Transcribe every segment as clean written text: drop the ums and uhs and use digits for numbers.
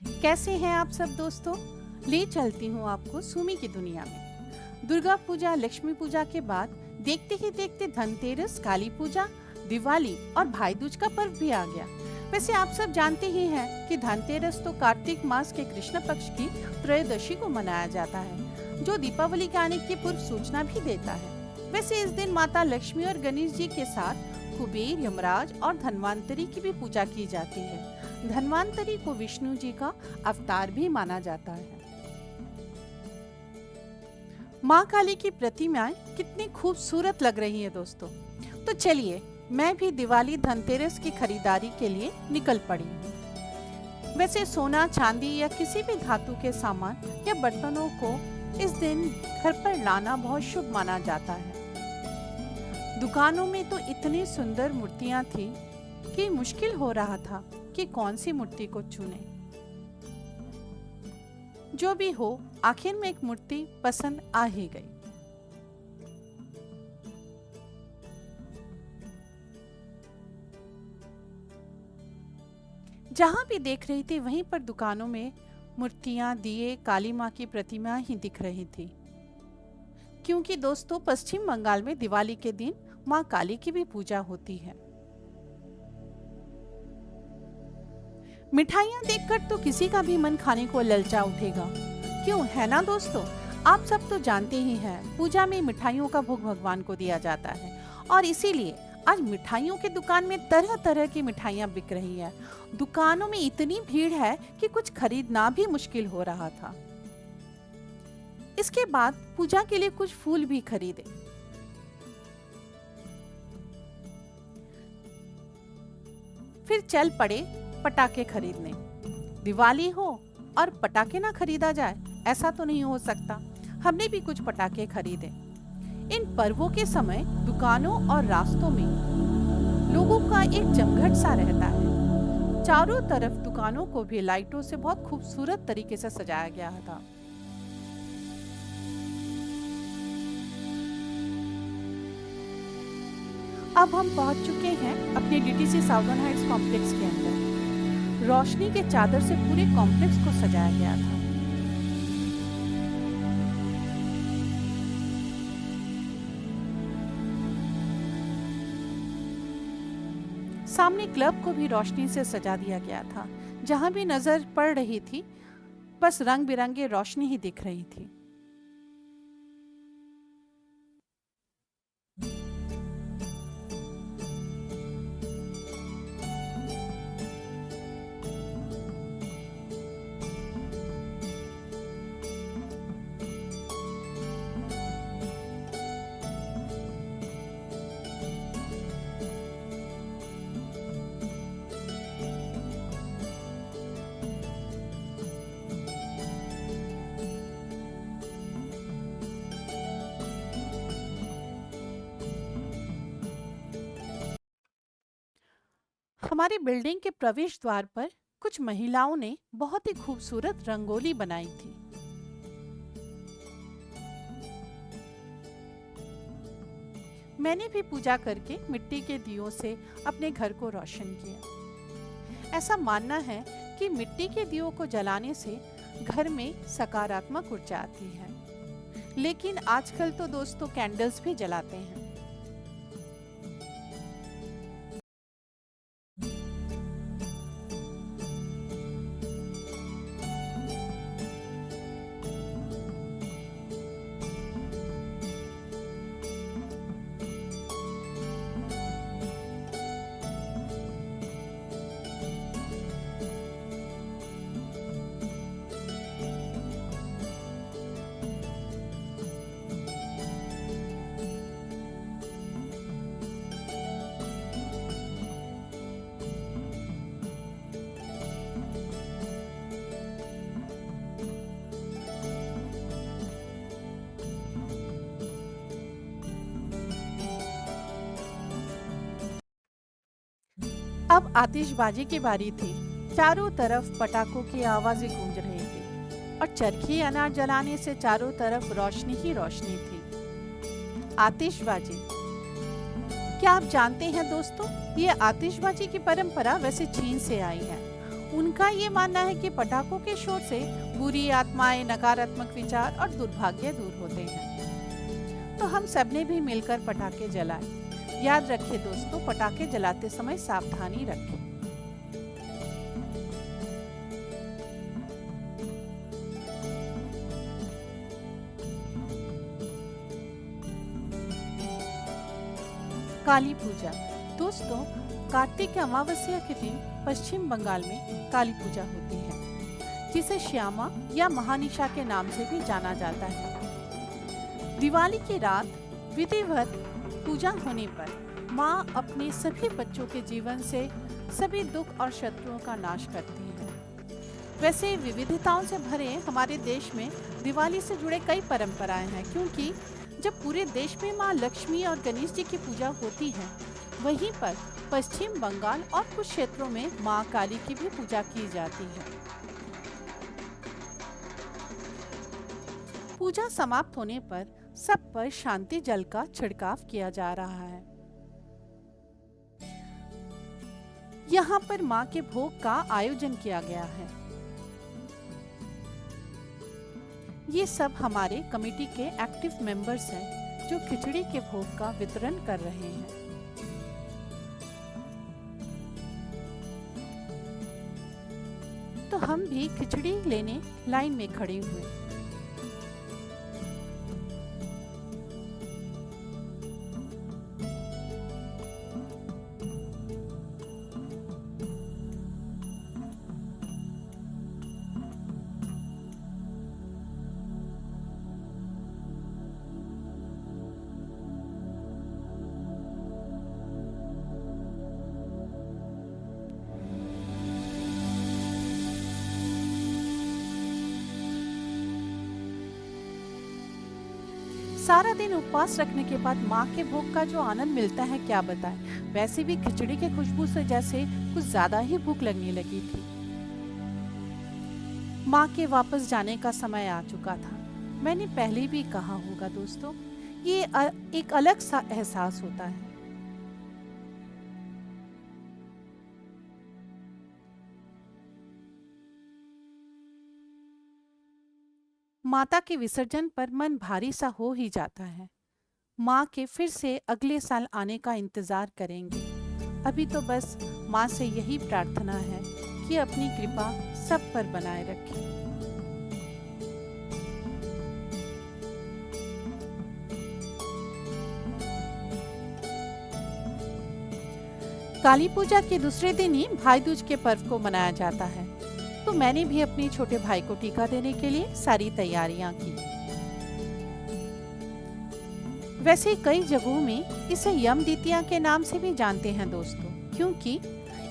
कैसे हैं आप सब दोस्तों? ले चलती हूँ आपको सुमी की दुनिया में। दुर्गा पूजा, लक्ष्मी पूजा के बाद देखते ही देखते धनतेरस, काली पूजा, दिवाली और भाई दूज का पर्व भी आ गया। वैसे आप सब जानते ही हैं कि धनतेरस तो कार्तिक मास के कृष्ण पक्ष की त्रयोदशी को मनाया जाता है, जो दीपावली के आने की पूर्व सूचना भी देता है। वैसे इस दिन माता लक्ष्मी और गणेश जी के साथ कुबेर, यमराज और धन्वंतरी की भी पूजा की जाती है। धन्वंतरी को विष्णु जी का अवतार भी माना जाता है। माँ काली की प्रतिमाएं कितनी खूबसूरत लग रही है दोस्तों। तो चलिए मैं भी दिवाली धनतेरस की खरीदारी के लिए निकल पड़ी हूँ। वैसे सोना, चांदी या किसी भी धातु के सामान या बर्तनों को इस दिन घर पर लाना बहुत शुभ माना जाता है। दुकानों में तो इतनी सुंदर मूर्तियां थी कि मुश्किल हो रहा था कि कौन सी मूर्ति को चुने। जो भी हो, आखिर में एक मूर्ति पसंद आ ही गई। जहां भी देख रही थी वहीं पर दुकानों में मूर्तियां, दिए, काली मां की प्रतिमा ही दिख रही थी। क्योंकि दोस्तों पश्चिम बंगाल में दिवाली के दिन मां काली की भी पूजा होती है। मिठाइयाँ देखकर तो किसी का भी मन खाने को ललचा उठेगा, क्यों है ना दोस्तों? आप सब तो जानते ही हैं, पूजा में मिठाइयों का भोग भगवान को दिया जाता है और इसीलिए आज मिठाइयों की दुकान में तरह तरह की मिठाइयाँ बिक रही हैं। दुकानों में इतनी भीड़ है कि कुछ खरीदना भी मुश्किल हो रहा था। इसके बाद पूजा के लिए कुछ फूल भी खरीदे। फिर चल पड़े पटाखे खरीदने। दिवाली हो और पटाखे ना खरीदा जाए, ऐसा तो नहीं हो सकता। हमने भी कुछ पटाखे खरीदे। इन पर्वों के समय दुकानों और रास्तों में लोगों का एक जमघट सा रहता है। चारों तरफ दुकानों को भी लाइटों से बहुत खूबसूरत तरीके से सजाया गया था। अब हम पहुंच चुके हैं अपने डीटीसी साउदर्न हाइट्स कॉम्प्लेक्स के अंदर। रोशनी के चादर से पूरे कॉम्प्लेक्स को सजाया गया था। सामने क्लब को भी रोशनी से सजा दिया गया था। जहां भी नजर पड़ रही थी बस रंग बिरंगे रोशनी ही दिख रही थी। हमारी बिल्डिंग के प्रवेश द्वार पर कुछ महिलाओं ने बहुत ही खूबसूरत रंगोली बनाई थी। मैंने भी पूजा करके मिट्टी के दियों से अपने घर को रोशन किया। ऐसा मानना है कि मिट्टी के दियों को जलाने से घर में सकारात्मक ऊर्जा आती है। लेकिन आजकल तो दोस्तों कैंडल्स भी जलाते हैं। अब आतिशबाजी की बारी थी। चारों तरफ पटाखों की आवाजें गूंज रही थी और चरखी अनार जलाने से चारों तरफ रोशनी ही रोशनी थी। आतिशबाजी, क्या आप जानते हैं दोस्तों, ये आतिशबाजी की परंपरा वैसे चीन से आई है उनका ये मानना है कि पटाखों के शोर से बुरी आत्माएं, नकारात्मक विचार और दुर्भाग्य दूर होते हैं। तो हम सबने भी मिलकर पटाखे जलाए। याद रखिए दोस्तों, पटाखे जलाते समय सावधानी रखें। काली पूजा। दोस्तों, कार्तिक अमावस्या के दिन पश्चिम बंगाल में काली पूजा होती है, जिसे श्यामा या महानिशा के नाम से भी जाना जाता है। दिवाली की रात विधिवत पूजा होने पर माँ अपने सभी बच्चों के जीवन से सभी दुख और शत्रुओं का नाश करती है। वैसे विविधताओं से भरे हमारे देश में दिवाली से जुड़े कई परंपराएं हैं, क्योंकि जब पूरे देश में माँ लक्ष्मी और गणेश जी की पूजा होती है, वहीं पर पश्चिम बंगाल और कुछ क्षेत्रों में माँ काली की भी पूजा की जाती है। पूजा समाप्त होने पर सब पर शांति जल का छिड़काव किया जा रहा है। यहाँ पर माँ के भोग का आयोजन किया गया है। ये सब हमारे कमेटी के एक्टिव मेंबर्स हैं, जो खिचड़ी के भोग का वितरण कर रहे हैं। तो हम भी खिचड़ी लेने लाइन में खड़े हुए। सारा दिन उपवास रखने के बाद माँ के भोग का जो आनंद मिलता है, क्या बताएं। वैसे भी खिचड़ी के खुशबू से जैसे कुछ ज्यादा ही भूख लगने लगी थी। माँ के वापस जाने का समय आ चुका था। मैंने पहले भी कहा होगा दोस्तों, ये एक अलग सा एहसास होता है। माता के विसर्जन पर मन भारी सा हो ही जाता है। माँ के फिर से अगले साल आने का इंतजार करेंगे। अभी तो बस माँ से यही प्रार्थना है कि अपनी कृपा सब पर बनाए रखें। काली पूजा के दूसरे दिन ही भाई दूज के पर्व को मनाया जाता है। तो मैंने भी अपने छोटे भाई को टीका देने के लिए सारी तैयारियां की। वैसे कई जगहों में इसे यम द्वितीया के नाम से भी जानते हैं दोस्तों, क्योंकि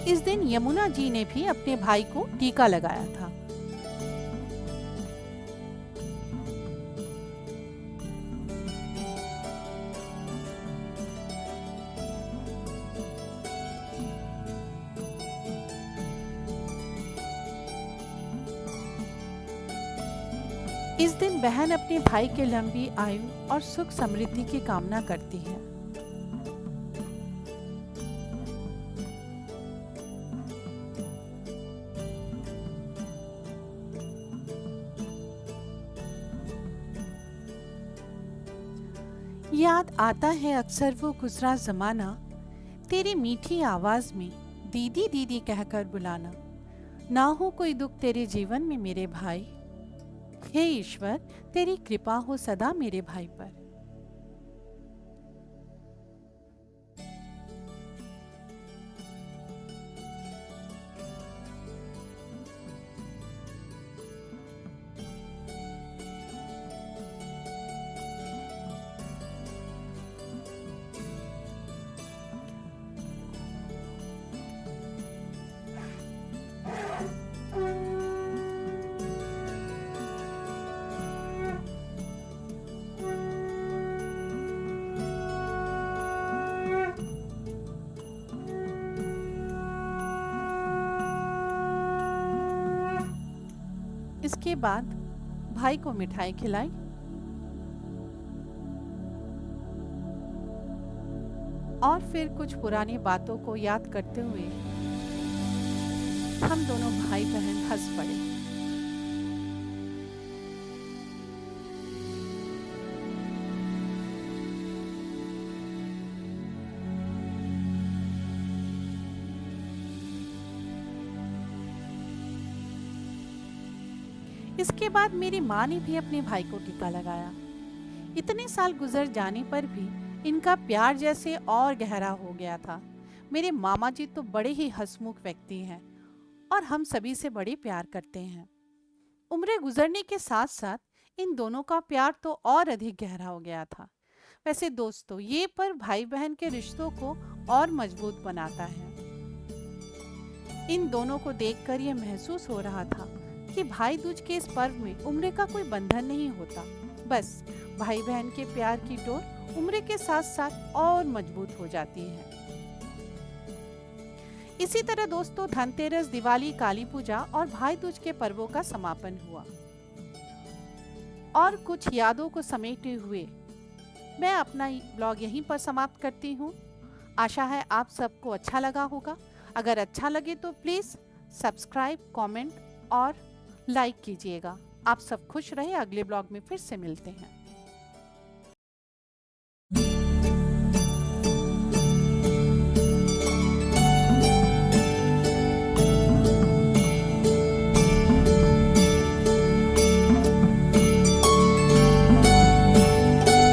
इस दिन यमुना जी ने भी अपने भाई को टीका लगाया था। इस दिन बहन अपने भाई के लंबी आयु और सुख समृद्धि की कामना करती है। याद आता है अक्सर वो गुजरा जमाना, तेरी मीठी आवाज में दीदी दीदी कहकर बुलाना। ना हो कोई दुख तेरे जीवन में मेरे भाई, हे ईश्वर तेरी कृपा हो सदा मेरे भाई पर। इसके बाद भाई को मिठाई खिलाई और फिर कुछ पुरानी बातों को याद करते हुए हम दोनों भाई बहन हंस पड़े। इसके बाद मेरी माँ ने भी अपने भाई को टीका लगाया। इतने साल गुजर जाने पर भी इनका प्यार जैसे और गहरा हो गया था। मेरे मामा जी तो बड़े ही हंसमुख व्यक्ति हैं और हम सभी से बड़े प्यार करते हैं। उम्रें गुजरने के साथ साथ इन दोनों का प्यार तो और अधिक गहरा हो गया था। वैसे दोस्तों, ये पर भाई बहन के रिश्तों को और मजबूत बनाता है। इन दोनों को देखकर यह महसूस हो रहा था कि भाई दूज के इस पर्व में उम्र का कोई बंधन नहीं होता। बस भाई बहन के प्यार की डोर उम्र के साथ साथ और मजबूत हो जाती है। इसी तरह दोस्तों, धनतेरस, दिवाली, काली पूजा और भाई दूज के पर्वों का समापन हुआ और कुछ यादों को समेटे हुए मैं अपना ब्लॉग यहीं पर समाप्त करती हूँ। आशा है आप सबको अच्छा लगा होगा। अगर अच्छा लगे तो प्लीज़ सब्सक्राइब, कमेंट और लाइक कीजिएगा। आप सब खुश रहे। अगले ब्लॉग में फिर से मिलते हैं।